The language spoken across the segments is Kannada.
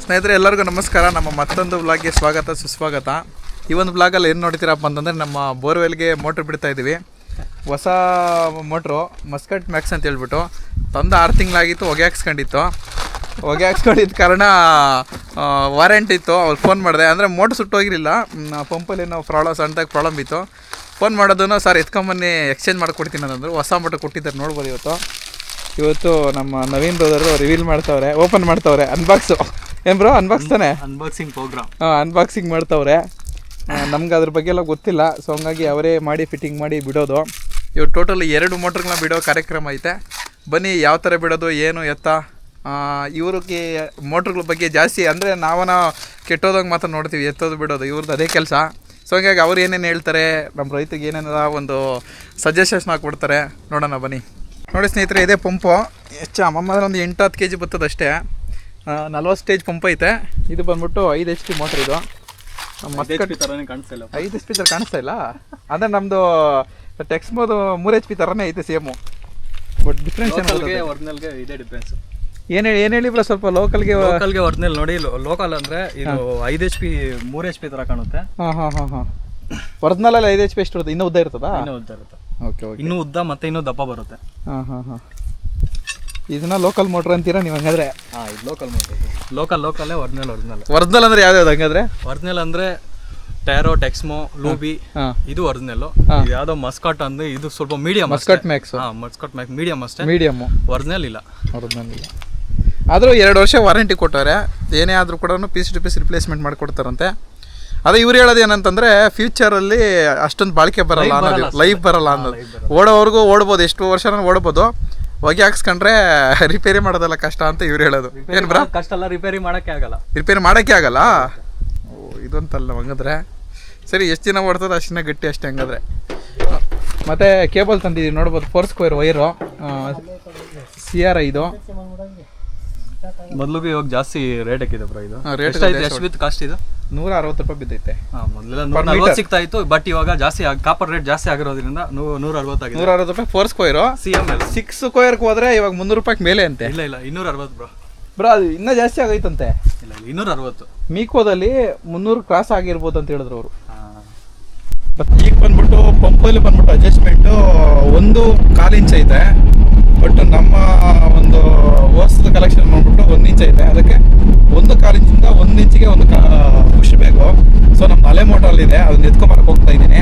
ಸ್ನೇಹಿತರೆ ಎಲ್ಲರಿಗೂ ನಮಸ್ಕಾರ. ನಮ್ಮ ಮತ್ತೊಂದು ವ್ಲಾಗ್ಗೆ ಸ್ವಾಗತ ಸುಸ್ವಾಗತ. ಈ ಒಂದು ವ್ಲಾಗಲ್ಲಿ ಏನು ನೋಡ್ತೀರಪ್ಪ ಅಂತಂದರೆ ನಮ್ಮ ಬೋರ್ವೆಲ್ಗೆ ಮೋಟ್ರ್ ಬಿಡ್ತಾ ಇದ್ದೀವಿ. ಹೊಸ ಮೋಟ್ರು ಮಸ್ಕಟ್ ಮ್ಯಾಕ್ಸ್ ಅಂತ ಹೇಳ್ಬಿಟ್ಟು ತಂದು 6 ತಿಂಗಳಾಗಿತ್ತು. ಹೊಗೆ ಹಾಕ್ಸ್ಕೊಂಡಿದ್ದ ಕಾರಣ ವಾರಂಟಿ ಇತ್ತು. ಅವ್ರು ಫೋನ್ ಮಾಡಿದೆ, ಅಂದರೆ ಮೋಟ್ರ್ ಸುಟ್ಟೋಗಿರಲಿಲ್ಲ, ಪಂಪಲ್ಲಿ ಏನೋ ಸಣ್ಣದಾಗಿ ಪ್ರಾಬ್ಲಮ್ ಇತ್ತು. ಫೋನ್ ಮಾಡೋದನ್ನು ಸರ್ ಎತ್ಕೊಂಬನ್ನಿ ಎಕ್ಸ್ಚೇಂಜ್ ಮಾಡಿಕೊಡ್ತೀನಿ ಅಂತಂದರು. ಹೊಸ ಮೋಟ್ರ್ ಕೊಟ್ಟಿದ್ದಾರೆ, ನೋಡ್ಬೋದು. ಇವತ್ತು ನಮ್ಮ ನವೀನ್ ಬ್ರದರು ರಿವೀಲ್ ಮಾಡ್ತಾವ್ರೆ, ಓಪನ್ ಮಾಡ್ತಾವ್ರೆ, ಅನ್ಬಾಕ್ಸು. ಏನು ಬ್ರೋ, ಅನ್ಬಾಕ್ಸ್ ತಾನೆ? Unboxing program. ಅನ್ಬಾಕ್ಸಿಂಗ್ ಮಾಡ್ತಾವ್ರೆ. ನಮ್ಗೆ ಅದ್ರ ಬಗ್ಗೆ ಎಲ್ಲ ಗೊತ್ತಿಲ್ಲ, ಸೊ ಹಂಗಾಗಿ ಅವರೇ ಮಾಡಿ ಫಿಟ್ಟಿಂಗ್ ಮಾಡಿ ಬಿಡೋದು. ಇವಾಗ ಟೋಟಲ್ 2 ಮೋಟ್ರ್ಗಳನ್ನ ಬಿಡೋ ಕಾರ್ಯಕ್ರಮ ಐತೆ. ಬನ್ನಿ ಯಾವ ಥರ ಬಿಡೋದು, ಏನು ಎತ್ತ. ಇವ್ರಿಗೆ ಮೋಟ್ರ್ಗಳ ಬಗ್ಗೆ ಜಾಸ್ತಿ ಅಂದರೆ ನಾವನ ಕೆಟ್ಟೋದಂಗೆ ಮಾತ್ರ ನೋಡ್ತೀವಿ, ಎತ್ತೋದು ಬಿಡೋದು ಇವ್ರದ್ದು ಅದೇ ಕೆಲಸ. ಸೊ ಹಂಗಾಗಿ ಅವ್ರು ಏನೇನು ಹೇಳ್ತಾರೆ, ನಮ್ಮ ರೈತರಿಗೆ ಏನೇನಾರ ಒಂದು ಸಜೆಷನ್ಸ್ ಕೊಡ್ತಾರೆ, ನೋಡೋಣ ಬನ್ನಿ. ನೋಡಿ ಸ್ನೇಹಿತರೆ, ಇದೇ ಪಂಪು ಹೆಚ್ಚು ಅಮ್ಮಮ್ಮದ್ರೆ ಒಂದು 8-10 kg ಬರ್ತದೆ ಅಷ್ಟೇ. 40 ಸ್ಟೇಜ್ ಪಂಪ್ ಐತೆ. ಇದು ಬಂದ್ಬಿಟ್ಟು 5 HP ಮೋಟ್ರ್. ಇದು 5 HP ಥರ ಕಾಣಿಸ್ತಾ ಇಲ್ಲ. ಅಂದರೆ ನಮ್ಮದು ಟೆಕ್ಸ್ಮೋದು 3 HP ಥರನೇ ಐತೆ ಸೇಮು. ಬಟ್ ಡಿಫ್ರೆನ್ಸ್ ಒರಿಜಿನಲ್ಗೆ ಇದೇ ಡಿಫ್ರೆನ್ಸ್. ಏನು ಹೇಳಿ ಬ್ರೋ ಸ್ವಲ್ಪ. ಲೋಕಲ್ಗೆ ಒರಿಜಿನಲ್ ನೋಡಿ, ಲೋಕಲ್ ಅಂದರೆ ಇದು 5 HP 3 HP ಥರ ಕಾಣುತ್ತೆ. ಹಾಂ. ಒರಿಜಿನಲಲ್ಲಿ 5 HP ಎಷ್ಟು ಇರುತ್ತೆ? ಇನ್ನೂ ಉದ್ದ ಇರ್ತದಾ? ಇನ್ನೂ ಉದ್ದ ಇರುತ್ತೆ. ಓಕೆ. ಇನ್ನೂ ಉದ್ದ ಮತ್ತು ಇನ್ನೂ ದಪ್ಪ ಬರುತ್ತೆ. ಹಾಂ. ಇದನ್ನ ಲೋಕಲ್ ಮೋಟ್ರ್ ಅಂತೀರಾ ನೀವು ಹಂಗಾದ್ರೆ? ಇದು ಲೋಕಲ್ ಮೋಟ್ರ್. ಲೋಕಲ್ಲೇ ಒರಿಜಿನಲ್ ಅಂದರೆ ಯಾವ್ದು ಹಂಗಾದ್ರೆ? ಒರಿಜಿನಲ್ ಅಂದರೆ ಟೈರೋ, ಟೆಕ್ಸ್ಮೋ, ಲೂಬಿ, ಇದು ಒರಿಜಿನಲ್ಲು. ಯಾವುದೋ ಮಸ್ಕಾಟ್ ಅಂದ್ರೆ ಇದು ಸ್ವಲ್ಪ medium. Muscat Max. Mascot Max medium ಅಷ್ಟೇ. ಮೀಡಿಯಮ್ಮು. ಒರಿಜಿನಲ್ ಇಲ್ಲ. ಆದರೂ 2 ವರ್ಷ ವಾರಂಟಿ ಕೊಟ್ಟವ್ರೆ. ಏನೇ ಆದರೂ ಕೂಡ ಪೀಸ್ ಟು ಪೀಸ್ ರಿಪ್ಲೇಸ್ಮೆಂಟ್ ಮಾಡಿಕೊಡ್ತಾರಂತೆ. ಅದೇ ಇವ್ರು ಹೇಳೋದು ಏನಂತಂದರೆ, ಫ್ಯೂಚರಲ್ಲಿ ಅಷ್ಟೊಂದು ಬಾಳಿಕೆ ಬರಲ್ಲ ಅನ್ನೋದು, ಲೈಫ್ ಬರಲ್ಲ ಅನ್ನೋದು. ಓಡೋವರೆಗೂ ಓಡ್ಬೋದು, ಎಷ್ಟು ವರ್ಷ ಓಡ್ಬೋದು. ಹೊಗೆ ಹಾಕ್ಸ್ಕೊಂಡ್ರೆ ರಿಪೇರಿ ಮಾಡೋದಲ್ಲ ಕಷ್ಟ ಅಂತ ಇವ್ರು ಹೇಳೋದು. ಏನು ಬ್ರಾ? ಕಷ್ಟ ಅಲ್ಲ, ರಿಪೇರಿ ಮಾಡೋಕ್ಕೆ ಆಗಲ್ಲ. ಇದಂತಲ್ಲ ಹಂಗಂದ್ರೆ. ಸರಿ, ಎಷ್ಟು ದಿನ ಓಡ್ತದೆ ಅಷ್ಟು ದಿನ ಗಟ್ಟಿ ಅಷ್ಟೇ ಹಂಗಾದ್ರೆ. ಮತ್ತು ಕೇಬಲ್ ತಂದಿದ್ದೀವಿ, ನೋಡ್ಬೋದು. 4 ಸ್ಕ್ವೇರ್ ವೈರು, CR ಇದು. ಮೊದಲಿಗೆ ಇವಾಗ ಜಾಸ್ತಿ ರೇಟ್ ಹಾಕಿದೆ ಬ್ರೋ. ಇದು ಎಷ್ಟು ಬಿತ್ತು ಕಾಸ್ಟ್? ಇದು 160 ರೂಪಾಯಿ ಬಿದ್ದೈತೆ. ಮೊದಲೆಲ್ಲ 140 ಸಿಗ್ತಾ ಇತ್ತು, ಬಟ್ ಇವಾಗ ಜಾಸ್ತಿ ಕಾಪರ್ ರೇಟ್ ಜಾಸ್ತಿ ಆಗಿರೋದ್ರಿಂದ 160 ಆಗಿದೆ. 160 ರೂಪಾಯಿ 4 ಸ್ಕ್ವೇರು. CML 6 ಸ್ಕ್ವೇರ್ಗೆ ಹೋದ್ರೆ ಇವಾಗ 300 ರೂಪಾಯಿ ಮೇಲೆ ಅಂತೆ. ಇಲ್ಲ 260 ಬ್ರೋ ಅದು ಇನ್ನೂ ಜಾಸ್ತಿ ಆಗೈತಂತೆ. ಇಲ್ಲ 260. ಮೀಕೋದಲ್ಲಿ 300 ಕ್ರಾಸ್ ಆಗಿರ್ಬೋದು ಅಂತ ಹೇಳಿದ್ರು ಅವರು. ಬಟ್ ಈಗ ಬಂದ್ಬಿಟ್ಟು ಪಂಪಲ್ಲಿ ಬಂದ್ಬಿಟ್ಟು ಅಡ್ಜಸ್ಟ್ಮೆಂಟು 1.25 ಇಂಚ್ ಐತೆ. ಬಟ್ ನಮ್ಮ ಒಂದು ಹೊಸದ ಕಲೆಕ್ಷನ್ ನೋಡ್ಬಿಟ್ಟು 1 ಇಂಚ್ ಐತೆ. ಅದಕ್ಕೆ 1.25 ಇಂಚಿಂದ 1 ಇಂಚಿಗೆ ಒಂದು ಪುಷ್ ಬೇಕು. ಸೊ ನಮ್ಮ ಹಳೆ ಮೋಟ್ರಲ್ಲಿದೆ, ಅದನ್ನ ಎತ್ಕೊಂಬರಕ್ಕೆ ಹೋಗ್ತಾ ಇದ್ದೀನಿ.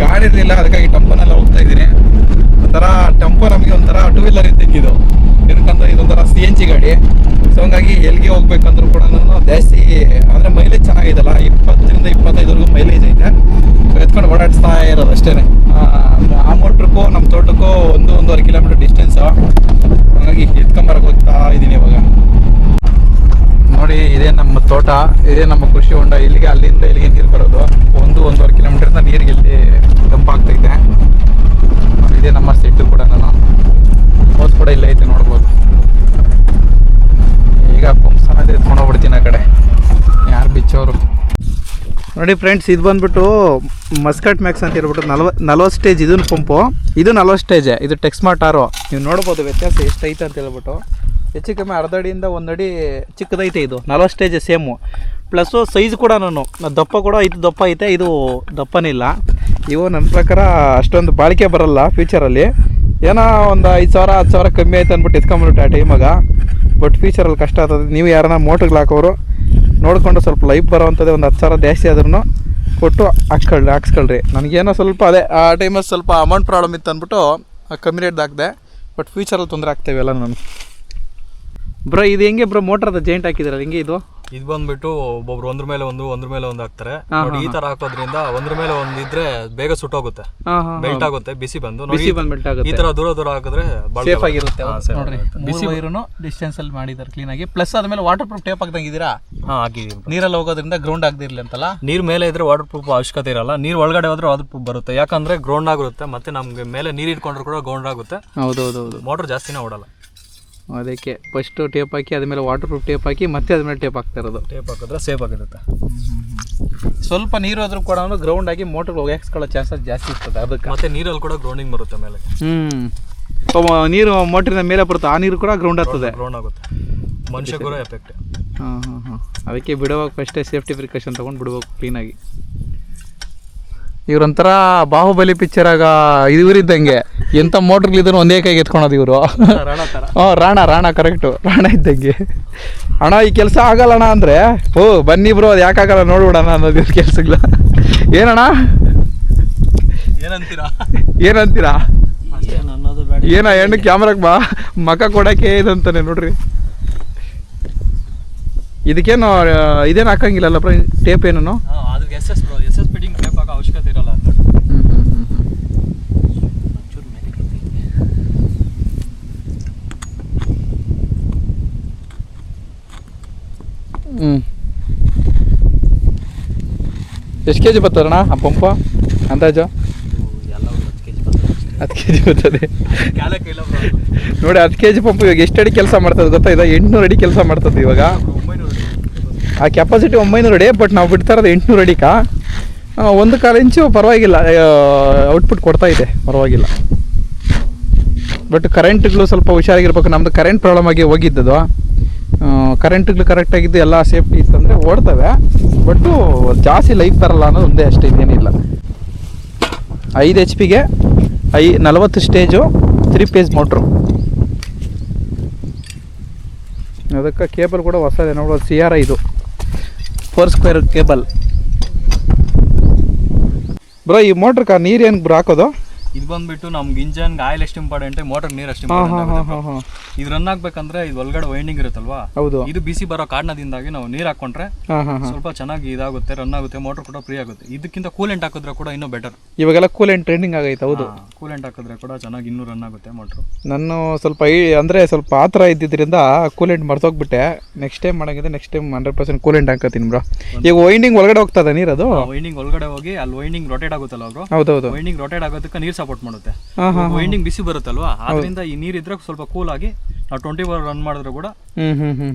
ಗಾಡಿ ಇರಲಿಲ್ಲ, ಅದಕ್ಕಾಗಿ ಟೆಂಪೋನೆಲ್ಲ ಹೋಗ್ತಾ ಇದ್ದೀನಿ. ಒಂಥರ ಟೆಂಪೋ ನಮಗೆ ಒಂಥರ 2 ವೀಲರ್ ಇದ್ದಂಗಿದು. ಯಾಕಂದ್ರೆ ಇದೊಂಥರ CNG ಗಾಡಿ. ಸೊ ಹಂಗಾಗಿ ಎಲ್ಲಿಗೆ ಹೋಗ್ಬೇಕಂದ್ರೂ ಕೂಡ ನಾನು ಜಾಸ್ತಿ ಅಂದರೆ ಮೈಲೇಜ್ ಚೆನ್ನಾಗಿದೆಲ್ಲ, 20ರಿಂದ 25ವರೆಗೂ ಮೈಲೇಜ್ ಐತೆ. ಸೊ ಎತ್ಕೊಂಡು ಓಡಾಡಿಸ್ತಾ ಇರೋದು ಅಷ್ಟೇ. ಆ ಮೋಟ್ರಿಗೂ ನಮ್ಮ ತೋಟಕ್ಕೂ 1-1.5 ಕಿಲೋಮೀಟರ್ ಡಿಸ್ಟೆನ್ಸು. ಹಾಗಾಗಿ ಎತ್ಕೊಂಬರಕ್ಕೆ ಹೋಗ್ತಾ ಇದ್ದೀನಿ ಇವಾಗ. ನೋಡಿ, ಇದೇ ನಮ್ಮ ತೋಟ, ಇದೇ ನಮ್ಮ ಕೃಷಿ ಹೊಂಡ. ಇಲ್ಲಿಗೆ ಅಲ್ಲಿಂದ ಇಲ್ಲಿಗೆ ನೀರು ಬರೋದು. 1-1.5 ಕಿಲೋಮೀಟರ್ನ ನೀರಿಗೆ ಇಲ್ಲಿ ಡಂಪ್ ಆಗ್ತೈತೆ. ಇದೇ ನಮ್ಮ ಸೆಟ್ಟು ಕೂಡ. ನಾನು ಹೋಸ್ ಕೂಡ ಇಲ್ಲ ಐತೆ, ನೋಡ್ಬೋದು. ಈಗ ಪಂಪ್ ಸಮೇತ ಎತ್ಕೊಂಡು ಹೋಗ್ಬಿಡ್ತೀನಿ ಆ ಕಡೆ, ಯಾರು ಬಿಚ್ಚೋರು. ನೋಡಿ ಫ್ರೆಂಡ್ಸ್, ಇದು ಬಂದ್ಬಿಟ್ಟು ಮಸ್ಕಟ್ ಮ್ಯಾಕ್ಸ್ ಅಂತ ಹೇಳ್ಬಿಟ್ಟು 40 ಸ್ಟೇಜ್ ಇದನ್ನು ಪಂಪು. ಇದು 40 ಸ್ಟೇಜ್, ಇದು ಟೆಕ್ಸ್ಮಾರ್ಟ್ ಆರು. ನೀವು ನೋಡ್ಬೋದು ವ್ಯತ್ಯಾಸ ಎಷ್ಟೈತೆ ಅಂತ ಹೇಳ್ಬಿಟ್ಟು. ಹೆಚ್ಚು ಕಮ್ಮಿ 1/2 ಅಡಿಯಿಂದ 1 ಅಡಿ ಚಿಕ್ಕದೈತೆ. ಇದು 40 ಸ್ಟೇಜ್ ಸೇಮು. ಪ್ಲಸ್ಸು ಸೈಜ್ ಕೂಡ ದಪ್ಪ ಕೂಡ ಇದು ದಪ್ಪ ಐತೆ, ಇದು ದಪ್ಪನೇ ಇಲ್ಲ. ಇವು ನನ್ನ ಪ್ರಕಾರ ಅಷ್ಟೊಂದು ಬಾಳಿಕೆ ಬರಲ್ಲ ಫ್ಯೂಚರಲ್ಲಿ. ಏನೋ ಒಂದು 5,000-10,000 ಕಮ್ಮಿ ಆಯ್ತು ಅಂದ್ಬಿಟ್ಟು ಎತ್ಕೊಂಡ್ಬಿಟ್ಟು ಆ ಟೈಮಾಗ. ಬಟ್ ಫ್ಯೂಚರಲ್ಲಿ ಕಷ್ಟ ಆಗ್ತದೆ. ನೀವು ಯಾರನ್ನ ಮೋಟ್ರಿಗೆ ಹಾಕೋರು ನೋಡಿಕೊಂಡು ಸ್ವಲ್ಪ ಲೈಫ್ ಬರೋವಂಥದ್ದೇ, ಒಂದು 10,000 ಜಾಸ್ತಿ ಆದ್ರೂ ಕೊಟ್ಟು ಹಾಕ್ಸ್ಕೊಳ್ರಿ. ನನಗೇನೋ ಸ್ವಲ್ಪ ಅದೇ ಆ ಟೈಮಲ್ಲಿ ಸ್ವಲ್ಪ ಅಮೌಂಟ್ ಪ್ರಾಬ್ಲಮ್ ಇತ್ತು ಅಂದ್ಬಿಟ್ಟು ಕಮ್ಮಿ ರೇಟ್ದು ಹಾಕಿದೆ. ಬಟ್ ಫ್ಯೂಚರಲ್ಲಿ ತೊಂದರೆ ಆಗ್ತೇವೆಲ್ಲ ನಾನು. ಬ್ರೋ ಇದು ಹೆಂಗೆ ಬ್ರೋ ಮೋಟ್ರ್ ಅದು ಜಾಯಿಂಟ್ ಹಾಕಿದ್ರಲ್ಲ, ಹೆಂಗೆ ಇದು? ಇದು ಬಂದ್ಬಿಟ್ಟು ಒಬ್ಬೊಬ್ರು ಒಂದ್ರ ಮೇಲೆ ಒಂದು ಹಾಕ್ತಾರೆ. ನೋಡಿ, ಈ ತರ ಹಾಕೋದ್ರಿಂದ ಒಂದ್ರ ಮೇಲೆ ಒಂದು ಇದ್ರೆ ಬೇಗ ಸುಟ್ಟೋಗುತ್ತೆ, ಬೆಲ್ಟ್ ಆಗುತ್ತೆ, ಬಿಸಿ ಬಂದು ಬೆಲ್ಟ್ ಆಗುತ್ತೆ. ಈ ತರ ದೂರ ಹಾಕಿದ್ರೆ ಸೇಫ್ ಆಗಿರುತ್ತೆ. ನೋಡ್ರಿ, ಬಿಸಿ ವೈರನ್ನು ಡಿಸ್ಟೆನ್ಸ್ ಅಲ್ಲಿ ಮಾಡಿದ್ದಾರೆ ಕ್ಲೀನ್ ಆಗಿ. ಪ್ಲಸ್ ಅದ್ಮೇಲೆ ವಾಟರ್ ಪ್ರೂಫ್ ಟೇಪ್ ಹಾಕ್ದಂಗಿದ್ದೀರಾ? ಹಾಕಿದೀವಿ. ನೀರಲ್ಲಿ ಹೋಗೋದ್ರಿಂದ ಗ್ರೌಂಡ್ ಆಗದಿರ್ಲಿ ಅಂತಲ್ಲ. ನೀರ್ ಮೇಲೆ ಇದ್ರೆ ವಾಟರ್ ಪ್ರೂಫ್ ಅವಶ್ಯಕತೆ ಇರಲ್ಲ. ನೀರ್ ಒಳಗಡೆ ಹೋದ್ರೆ ವಾಟರ್ ಪ್ರೂಫ್ ಬರುತ್ತೆ. ಯಾಕಂದ್ರೆ ಗ್ರೌಂಡ್ ಆಗಿರುತ್ತೆ, ಮತ್ತೆ ನಮ್ಗೆ ಮೇಲೆ ನೀರ್ ಇಟ್ಕೊಂಡ್ರು ಕೂಡ ಗ್ರೌಂಡ್ ಆಗುತ್ತೆ. ಹೌದು. ಮೋಟರ್ ಜಾಸ್ತಿನೇ ಓಡಲ್ಲ. ಅದಕ್ಕೆ ಫಸ್ಟು ಟೇಪ್ ಹಾಕಿ, ಅದ್ಮೇಲೆ ವಾಟರ್ ಪ್ರೂಫ್ ಟೇಪ್ ಹಾಕಿ, ಮತ್ತೆ ಅದ್ಮೇಲೆ ಟೇಪ್ ಹಾಕ್ತಾ ಇರೋದು. ಟೇಪ್ ಹಾಕಿದ್ರೆ ಸೇಫ್ ಆಗಿರುತ್ತೆ. ಸ್ವಲ್ಪ ನೀರು ಹೋದ್ರೂ ಕೂಡ ಗ್ರೌಂಡ್ ಆಗಿ ಮೋಟರ್ ಹೋಗಿ ಹಾಕ್ಸ್ಕೊಳ್ಳೋ ಚಾನ್ಸಸ್ ಜಾಸ್ತಿ ಇರ್ತದೆ. ಅದಕ್ಕೆ ಮತ್ತೆ ನೀರಲ್ಲಿ ಕೂಡ ಗ್ರೌಂಡಿಂಗ್ ಬರುತ್ತೆ ಮೇಲೆ. ನೀರು ಮೋಟ್ರಿನ ಮೇಲೆ ಬರುತ್ತೆ, ಆ ನೀರು ಕೂಡ ಗ್ರೌಂಡ್ ಆಗ್ತದೆ. ಗ್ರೌಂಡ್ ಆಗುತ್ತೆ. ಮನುಷ್ಯ ಕೂಡ ಎಫೆಕ್ಟ್. ಹಾಂ ಹಾಂ ಹಾಂ, ಅದಕ್ಕೆ ಬಿಡುವಾಗ ಫಸ್ಟೇ ಸೇಫ್ಟಿ ಪ್ರಿಕಾಷನ್ ತೊಗೊಂಡು ಬಿಡ್ಬೇಕು ಕ್ಲೀನಾಗಿ. ಇವ್ರೊಂಥರ ಬಾಹುಬಲಿ ಪಿಕ್ಚರಾಗ ಇವರಿದ್ದಂಗೆ, ಎಂಥ ಮೋಟ್ರ್ಗಳಿದ್ರು ಒಂದೇ ಕೈಗೆ ಎತ್ಕೊಳೋದು ಇವರು. ಹಾಂ, ರಾಣ ಕರೆಕ್ಟು, ರಾಣ ಇದ್ದಂಗೆ. ಅಣ್ಣ ಈ ಕೆಲಸ ಆಗಲ್ಲಣ್ಣ ಅಂದರೆ, ಓ ಬನ್ನಿ ಬ್ರೋ ಅದು ಯಾಕಾಗಲ್ಲ ನೋಡ್ಬಿಡೋಣ ಅನ್ನೋದು ಇವ್ರ ಕೆಲ್ಸಗಳ. ಏನಣ್ಣ ಏನಂತೀರಾ? ಏನ ಹೆಣ್ಣು ಕ್ಯಾಮ್ರಾಗೆ ಮಕ ಕೊಡೋಕ್ಕೆ ಇದಂತಾನೆ ನೋಡ್ರಿ. ಇದಕ್ಕೇನು ಇದೇನು ಹಾಕಂಗಿಲ್ಲಲ್ಲ ಬ್ರೋ, ಟೇಪ್ ಏನು? ಅದಕ್ಕೆ ಎಸ್ ಎಸ್ ಫಿಟ್ಟಿಂಗ್ ಟೇಪ್ ಹಾಕೋ ಅವಶ್ಯಕತೆ ಇರಲ್ಲ. ಎಷ್ಟು ಕೆ ಜಿ ಬರ್ತದಣ್ಣ ಆ ಪಂಪ ಅಂದಾಜು? 10 kg ಬರ್ತದೆ ನೋಡಿ. 10 kg ಪಂಪ್ ಇವಾಗ ಎಷ್ಟು ಅಡಿ ಕೆಲಸ ಮಾಡ್ತದೆ ಗೊತ್ತಾ? ಇದು 800 ಅಡಿ ಕೆಲಸ ಮಾಡ್ತದೆ ಇವಾಗ. ಆ ಕೆಪಾಸಿಟಿ 900 ಅಡಿ, ಬಟ್ ನಾವು ಬಿಡ್ತಾ ಇರೋದು 800 ಅಡಿಕ. 1/4 ಇಂಚು ಪರವಾಗಿಲ್ಲ, ಔಟ್ಪುಟ್ ಕೊಡ್ತಾ ಇದೆ, ಪರವಾಗಿಲ್ಲ. ಬಟ್ ಕರೆಂಟ್ಗಳು ಸ್ವಲ್ಪ ಹುಷಾರಾಗಿರ್ಬೇಕು. ನಮ್ಮದು ಕರೆಂಟ್ ಪ್ರಾಬ್ಲಮ್ ಆಗಿ ಹೋಗಿದ್ದದು. ಕರೆಂಟ್ಗಳು ಕರೆಕ್ಟಾಗಿದ್ದು ಎಲ್ಲ ಸೇಫ್ಟಿ ಇತ್ತಂದರೆ ಓಡ್ತವೆ, ಬಟ್ಟು ಜಾಸ್ತಿ ಲೈಫ್ ಬರಲ್ಲ ಅನ್ನೋದು ಒಂದೇ ಅಷ್ಟೇ, ಇನ್ನೇನಿಲ್ಲ. 5 HP 40 ಸ್ಟೇಜು 3 phase ಮೋಟ್ರು. ಅದಕ್ಕೆ ಕೇಬಲ್ ಕೂಡ ಹೊಸದೇ ನೋಡೋದು, CRI ಇದು 4 square ಕೇಬಲ್. ಬ್ರೋ ಈ ಮೋಟ್ರ್ಗೆ ನೀರು ಏನು ಬ್ರೋ ಹಾಕೋದು? ಇದು ಬಂದ್ಬಿಟ್ಟು ನಮ್ಗೆ ಇಂಜನ್ ಆಯಿಲ್ ಎಷ್ಟು ಇಂಪಾರ್ಟೆಂಟ್, ಮೋಟರ್ ನೀರು ಎಷ್ಟು ಇಂಪಾರ್ಟೆಂಟ್. ಇದು ರನ್ ಆಗ್ಬೇಕಂದ್ರೆ ಇದು ಒಳಗಡೆ ವೈಂಡಿಂಗ್ ಇರುತ್ತಲ್ವಾ, ಹೌದು. ಇದು ಬಿಸಿ ಬರೋ ಕಾರಣದಿಂದಾಗಿ ನಾವು ನೀರು ಹಾಕೊಂಡ್ರೆ ಸ್ವಲ್ಪ ಚೆನ್ನಾಗಿ ಇದಾಗುತ್ತೆ, ರನ್ ಆಗುತ್ತೆ, ಮೋಟರ್ ಕೂಡ ಫ್ರೀ ಆಗುತ್ತೆ. ಇದಕ್ಕಿಂತ ಕೂಲೆಂಟ್ ಹಾಕಿದ್ರೆ ಕೂಡ ಇನ್ನೂ ಬೆಟರ್. ಇವಾಗೆಲ್ಲ ಕೂಲೆಂಟ್ ಟ್ರೆಂಡಿಂಗ್ ಆಗೈತೆ. ಹೌದು, ಕೂಲೆಂಟ್ ಹಾಕಿದ್ರೆ ಕೂಡ ಚೆನ್ನಾಗಿ ಇನ್ನೂ ರನ್ ಆಗುತ್ತೆ ಮೋಟ್ರು. ನಾನು ಸ್ವಲ್ಪ ಅಂದರೆ ಸ್ವಲ್ಪ ಆ ಥರ ಇದ್ದಿದ್ದರಿಂದ ಕೂಲೆಂಟ್ ಮರ್ತೋಗ್ಬಿಟ್ಟೆ. ನೆಕ್ಸ್ಟ್ ಟೈಮ್ ಮಾಡಂಗಿದ್ರೆ ನೆಕ್ಸ್ಟ್ ಟೈಮ್ 100% ಕೂಲೆಂಟ್ ಹಾಕತ್ತೀನಿ ಬ್ರೋ. ಈಗ ವೈಂಡಿಂಗ್ ಒಳಗಡೆ ಹೋಗ್ತದೆ ನೀರು, ಅದು ವೈಂಡಿಂಗ್ ಒಳಗಡೆ ಹೋಗಿ ಅಲ್ಲಿ ವೈಂಡಿಂಗ್ ರೊಟೇಟ್ ಆಗುತ್ತಲ್ಲ ಅವರು. ಹೌದೌದು, ವೈಂಡಿಂಗ್ ರೊಟೇಟ್ ಆಗೋದಕ್ಕೆ ನೀರು ಸಪೋರ್ಟ್ ಮಾಡುತ್ತೆ. ವೈಂಡಿಂಗ್ ಬಿಸಿ ಬರುತ್ತಲ್ವಾ, ಅದರಿಂದ ಈ ನೀರಿದ್ರೆ ಸ್ವಲ್ಪ ಕೂಲ್ ಆಗಿ ನಾವು 24 ರನ್ ಮಾಡಿದ್ರು ಕೂಡ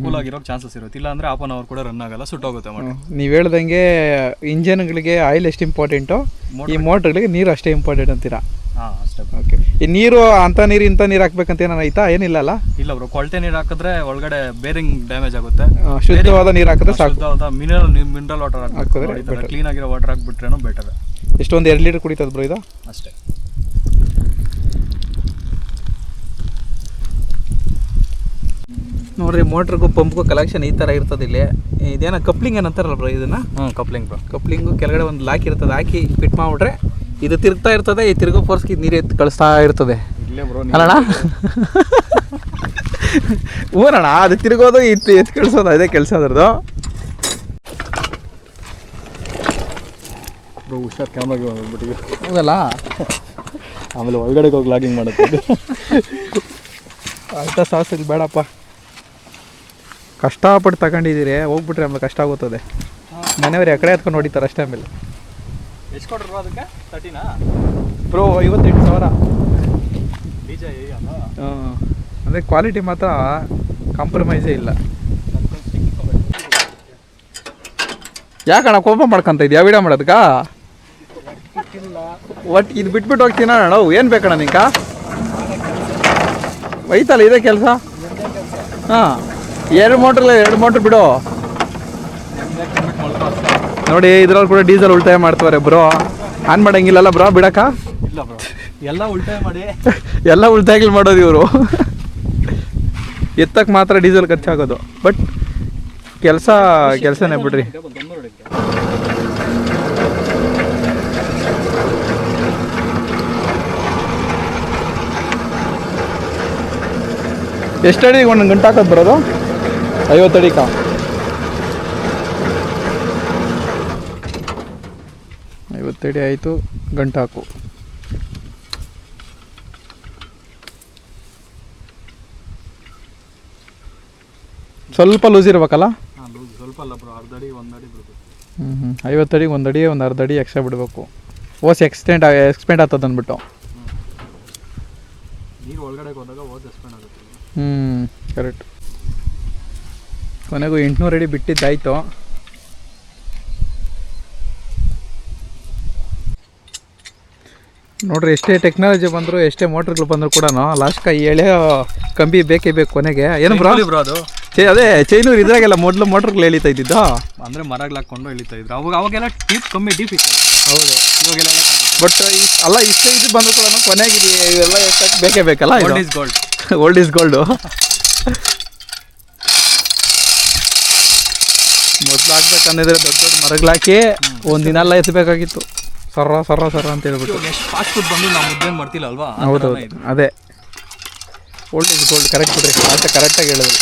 ಕೂಲ್ ಆಗಿರೋ ಚಾನ್ಸಸ್ ಇರುತ್ತೆ. ಇಲ್ಲ ಅಂದ್ರೆ 1/2 hour ಕೂಡ ರನ್ ಆಗಲ್ಲ, ಸುಟ್ಟೋಗುತ್ತೆ ಮೋಟರ್. ನೀವು ಹೇಳ್ದಂಗೆ ಇಂಜನ್ಗಳಿಗೆ ಆಯಿಲ್ ಎಷ್ಟು ಇಂಪಾರ್ಟೆಂಟು, ಈ ಮೋಟರ್ಗಳಿಗೆ ನೀರು ಅಷ್ಟೇ ಇಂಪಾರ್ಟೆಂಟ್ ಅಂತೀರಾ? ಅಷ್ಟೇ. ಓಕೆ, ಈ ನೀರು ಅಂತ ನೀರು ಇಂಥ ನೀರು ಹಾಕ್ಬೇಕಂತ ಏನಾರ ಐತಾ? ಏನಿಲ್ಲ ಅಲ್ಲ? ಇಲ್ಲ ಬ್ರೋ, ಕೊಳತೆ ನೀರು ಹಾಕಿದ್ರೆ ಒಳಗಡೆ ಬೇರಿಂಗ್ ಡ್ಯಾಮೇಜ್ ಆಗುತ್ತೆ. ಶುದ್ಧವಾದ ನೀರು ಹಾಕಿದ್ರೆ ಸಾಕು. ಶುದ್ಧವಾದ ಮಿನರಲ್ ವಾಟರ್ ಹಾಕಿದ್ರೆ, ಕ್ಲೀನ್ ಆಗಿರೋ ವಾಟರ್ ಹಾಕ್ಬಿಟ್ರೇನೋ ಬೆಟರ್. ಎಷ್ಟೊಂದು 2 ಲೀಟರ್ ಕುಡಿತದ ಬ್ರೋ ಇದು? ಅಷ್ಟೇ. ನೋಡ್ರಿ, ಮೋಟ್ರಿಗೂ ಪಂಪ್ಗೂ ಕಲೆಕ್ಷನ್ ಈ ಥರ ಇರ್ತದೆ. ಇಲ್ಲಿ ಇದೇನೋ ಕಪ್ಲಿಂಗ್ ಏನಂತಾರಲ್ಲ ಬ್ರೋ ಇದನ್ನು? Coupling bro. ಕಪ್ಲಿಂಗು ಕೆಳಗಡೆ ಒಂದು ಲಾಕ್ ಇರ್ತದೆ, ಹಾಕಿ ಫಿಟ್ ಮಾಡಿಬಿಟ್ರೆ ಇದು ತಿರುಗ್ತಾ ಇರ್ತದೆ. ಈ ತಿರುಗೋ ಫೋರ್ಸ್ಗೆ ನೀರು ಎತ್ತು ಕಳಿಸ್ತಾ ಇರ್ತದೆ ಅಲ್ಲಣ್ಣ? ಊರಣ್ಣ, ಅದು ತಿರುಗೋದು ಎತ್ತು ಕಳಿಸೋದು, ಅದೇ ಕೆಲಸ ಅದ್ರದ್ದು. ಹುಷಾರ್ ಕ್ಯಾಮ್ರಾಗೆ ಬಂದ್ಬಿಟ್ಟಿದೆ. ಹೌದಲ್ಲ, ಆಮೇಲೆ ಒಳಗಡೆ ಹೋಗಿ ಲಾಗಿಂಗ್ ಮಾಡುತ್ತೆ. ಅಂಥ ಸಾಹಸ ಬೇಡಪ್ಪ. ಕಷ್ಟಪಟ್ಟು ತಗೊಂಡಿದ್ದೀರಿ, ಹೋಗ್ಬಿಟ್ರೆ ಆಮೇಲೆ ಕಷ್ಟ ಆಗುತ್ತದೆ. ಮನೆಯವ್ರು ಎಕಡೆ ಎತ್ಕೊಂಡು ಹೊಡಿತಾರೆ ಅಷ್ಟೇ. ಆಮೇಲೆ ಎಷ್ಟು ಕೊಟ್ಟರು ಅದಕ್ಕೆ? 30ನಾ ಬ್ರೋ? 58,000. ಬೀಜ ಅಂದರೆ ಕ್ವಾಲಿಟಿ ಮಾತ್ರ ಕಾಂಪ್ರಮೈಸೇ ಇಲ್ಲ. ಯಾಕಣ್ಣ ಕೋಪ ಮಾಡ್ಕೊಂತ ಇದೆಯಾ ವಿಡಿಯೋ ಮಾಡೋದಕ್ಕ? ಒಟ್ಟು ಇದು ಬಿಟ್ಬಿಟ್ಟು ಹೋಗ್ತೀನ ಅಣ್ಣ. ಏನು ಬೇಕಣ್ಣ ನಿಂಕ? ಐತಲ್ಲ ಇದೇ ಕೆಲಸ. ಹಾಂ, 2 ಮೋಟ್ರ್ ಬಿಡು. ನೋಡಿ, ಇದ್ರಲ್ಲಿ ಕೂಡ ಡೀಸೆಲ್ ಉಳಿತಾಯ ಮಾಡ್ತಾರೆ ಬ್ರೋ. ಆನ್ ಮಾಡಂಗಿಲ್ಲಲ್ಲ ಬ್ರೋ ಬಿಡಕ್ಕ? ಇಲ್ಲ ಬ್ರೋ, ಎಲ್ಲ ಉಳಿತಾಯ ಮಾಡಿ ಎಲ್ಲ ಉಳಿತಾಯಗಳು ಮಾಡೋದು ಇವರು. ಎತ್ತಕ್ಕೆ ಮಾತ್ರ ಡೀಸೆಲ್ ಖರ್ಚಾಗೋದು, ಬಟ್ ಕೆಲಸನೇ ಬಿಡ್ರಿ. ಎಷ್ಟು ಅಡಿಗೆ 1 ಗಂಟೆ ಹಾಕೋದು ಬರೋದು? 50 ಅಡಿಕ? ಅಡಿ ಆಯಿತು, ಗಂಟೆ ಹಾಕು. ಸ್ವಲ್ಪ ಲೂಸ್ ಇರ್ಬೇಕಲ್ಲ? ಸ್ವಲ್ಪ ಅಲ್ಲ ಬ್ರೋ, 1/2 ಅಡಿ 1 ಅಡಿ ಬಿಡಬೇಕು. 50 ಅಡಿಗೆ 1 ಅಡಿ 1/2 ಅಡಿ ಎಕ್ಸ್ಟ್ರಾ ಬಿಡಬೇಕು. ಓಸ್ ಎಕ್ಸ್ಪೆಂಡ್ ಆಗ್ತದೆ ಅಂದ್ಬಿಟ್ಟು. ನೀರು ಒಳಗಡೆ ಹೋದಾಗ ಎಕ್ಸ್ಪೆಂಡ್ ಆಗುತ್ತೆ. ಕರೆಕ್ಟ್. ಕೊನೆಗೂ 800 ಅಡಿ ಬಿಟ್ಟಿದ್ದಾಯಿತು. ನೋಡ್ರಿ, ಎಷ್ಟೇ ಟೆಕ್ನಾಲಜಿ ಬಂದರೂ ಎಷ್ಟೇ ಮೋಟ್ರ್ಗಳು ಬಂದರೂ ಕೂಡ ಲಾಸ್ಟ್ಗೆ ಎಳೆ ಕಂಬಿ ಬೇಕೇ ಬೇಕು ಕೊನೆಗೆ. ಏನು ಬ್ರೋ ಬ್ರೋ, ಅದು ಅದೇ ಚೈನೂರು ಇದ್ರಾಗೆಲ್ಲ ಮೊದಲು ಮೋಟ್ರ್ಗಳು ಎಳಿತಾ ಇದ್ದಿದ್ದು. ಅಂದ್ರೆ ಮರಗಳು ಹಾಕೊಂಡು ಎಳಿತಾ ಇದ್ರು ಅವಾಗೆಲ್ಲ ಡೀಪ್ ಕಮ್ಮಿ ಡೀಪ್ ಇತ್ತು. ಹೌದು. ಇವಾಗೆಲ್ಲ ಬಟ್ ಅಲ್ಲ ಇಷ್ಟು ಇದು ಬಂದರೂ ಕೂಡ ಕೊನೆಗೆ ಇವೆಲ್ಲ ಎತ್ತಕ್ಕೆ ಬೇಕೇ ಬೇಕಲ್ಲ. Gold is gold. Old is gold. ಮೊದಲು ಆಗ್ಬೇಕಂದಿದ್ರೆ ದೊಡ್ಡ ದೊಡ್ಡ ಮರಗಳಾಕಿ ಒಂದಿನ ಎಲ್ಲ ಎತ್ತಬೇಕಾಗಿತ್ತು. ಸರ ಅಂತ ಹೇಳ್ಬಿಟ್ಟು. ಎಷ್ಟು ಫಾಸ್ಟ್ ಫುಡ್ ಬಂದು ನಾವು ಮುದ್ದೆ ಮಾಡ್ತಿಲ್ಲ ಅಲ್ವಾ? ಹೌದೌದು, ಅದೇ ಓಲ್ಡ್ ಇಸ್ ಗೋಲ್ಡ್. ಕರೆಕ್ಟ್ ಬಿಡ್ರಿ, ಕರೆಕ್ಟಾಗಿ ಹೇಳಿದ್ರು.